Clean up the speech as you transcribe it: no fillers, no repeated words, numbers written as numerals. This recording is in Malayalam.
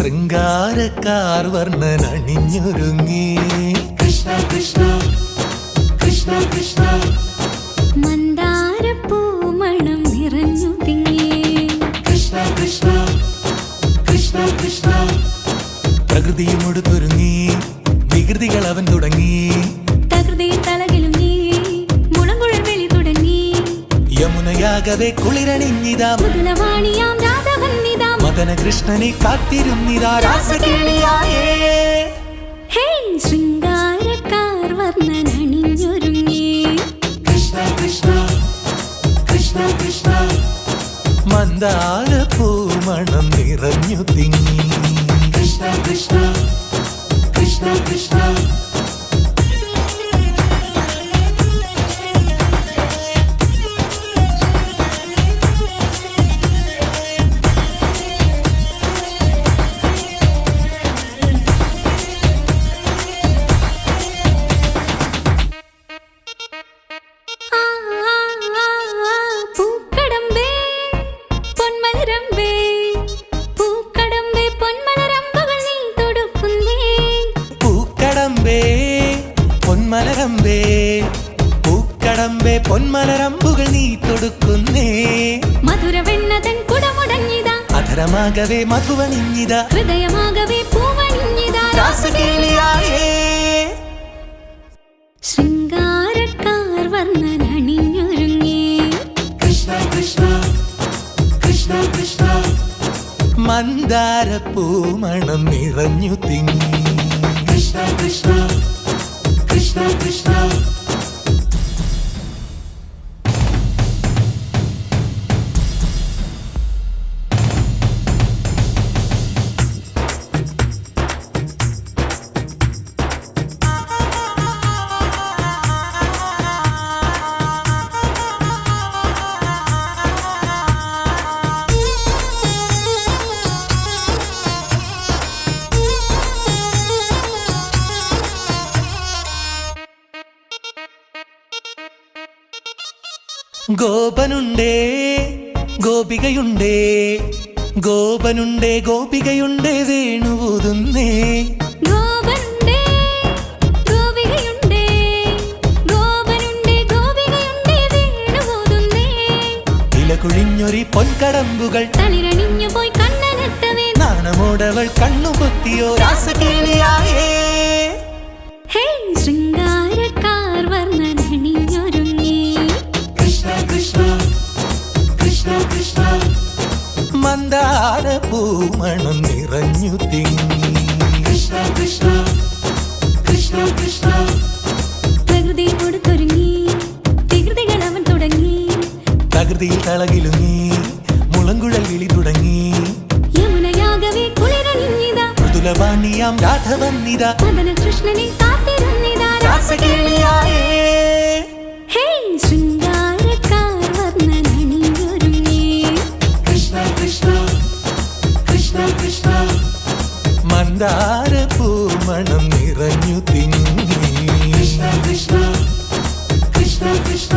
ശൃംഗാരക്കാർ വർണ്ണൻ അണിഞ്ഞൊരുങ്ങി കൃഷ്ണ കൃഷ്ണ കൃഷ്ണ കൃഷ്ണ മന്ദാരപ്പൂമണം നിറഞ്ഞു തിങ്ങി കൃഷ്ണ കൃഷ്ണ കൃഷ്ണ കൃഷ്ണ പ്രകൃതിയുമൊടുത്തൊരുങ്ങി വികൃതികൾ അവൻ തുടങ്ങി തകൃതിയിൽ തലകിലും നീ മുളങ്കുഴൽ വിളി തുടങ്ങി യമുനയാകവെ കുളിരണിഞ്ഞിതാ മുതലവാണിയാം രാധവന്നിതാ മദന കൃഷ്ണനെ കാത്തിരുന്നിതാ രാസകേളിയായേ ഹേ ശൃംഗാരക്കാർ വർണ്ണൻ അണിഞ്ഞൊരുങ്ങി കൃഷ്ണ കൃഷ്ണ കൃഷ്ണ കൃഷ്ണ മന്ദാരപ്പൂമണം നിറഞ്ഞു തിങ്ങി കൃഷ്ണ കൃഷ്ണ കൃഷ്ണ കൃഷ്ണ പൂക്കടമ്പേ പൊന്മലരമ്പേ പൂക്കടമ്പേ പൊന്മലരമ്പുകൾ നീ തൊടുക്കുന്നേ പൂക്കടമ്പേ പൊന്മലരമ്പേ പൂക്കടമ്പേ പൊന്മലരമ്പുകൾ നീ തൊടുക്കുന്നേ മധുരവെണ്ണതൻ കുടമുടഞ്ഞിതാ അധരമാകവേ മധുവണിഞ്ഞിതാ ഹൃദയമാകവേ പൂവണിഞ്ഞിതാ രാസകേളിയായേ ശൃംഗാരക്കാർ വർണ്ണൻ അണിഞ്ഞൊരുങ്ങി കൃഷ്ണ കൃഷ്ണ കൃഷ്ണ കൃഷ്ണ മന്ദാരപ്പൂമണം നിറഞ്ഞു തിങ്ങി കൃഷ്ണ കൃഷ്ണ കൃഷ്ണ കൃഷ്ണ ഗോപനുണ്ടേ ഗോപികയുണ്ടേ ഗോപനുണ്ടേ ഗോപികയുണ്ടേ വേണുവൂതുന്നേ ഗോപനുണ്ടേ ഗോപികയുണ്ടേ ഗോപനുണ്ടേ ഗോപികയുണ്ടേ വേണുപോതുന്നേ ഇലകുഴിഞ്ഞൊരി പൊൻകടമ്പുകൾ തളിരണിഞ്ഞു പോയി കണ്ണനെത്തവേ നാണമോടവൾ കണ്ണുപൊത്തിയോ രാസകേളിയായേ ഹേ ശൃംഗാരക്കാർ വർണ്ണൻ അണിഞ്ഞൊരുങ്ങി കൃഷ്ണ കൃഷ്ണ കൃഷ്ണ കൃഷ്ണ മന്ദാരപ്പൂമണം നിറഞ്ഞു തിങ്ങി കൃഷ്ണ കൃഷ്ണ കൃഷ്ണ കൃഷ്ണ പ്രകൃതി കൊടുത്തൊരുങ്ങി വികൃതികൾ അവൻ തുടങ്ങി തകൃതിയിൽ തളകിലുങ്ങി മുളങ്കുഴൽ വിളി തുടങ്ങി യമുനയാകവേ കുളിരണിഞ്ഞിതാ മൃദുലവാണിയാം രാധവന്നിതാ മദന കൃഷ്ണനെ കാത്തിരുന്നിതാ രാസകേളിയായേ ഹേ ശൃംഗാരക്കാർ വർണ്ണൻ അണിഞ്ഞൊരുങ്ങി കൃഷ്ണ കൃഷ്ണ കൃഷ്ണ കൃഷ്ണ മന്ദാരപ്പൂമണം നിറഞ്ഞു തിങ്ങി കൃഷ്ണ കൃഷ്ണ കൃഷ്ണ കൃഷ്ണ